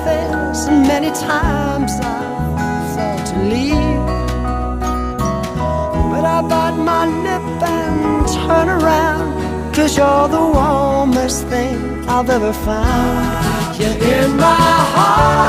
face, and many times I thought to leave, but I bite my lip and turn around, 'cause you're the warmest thing I've ever found. You're in my heart.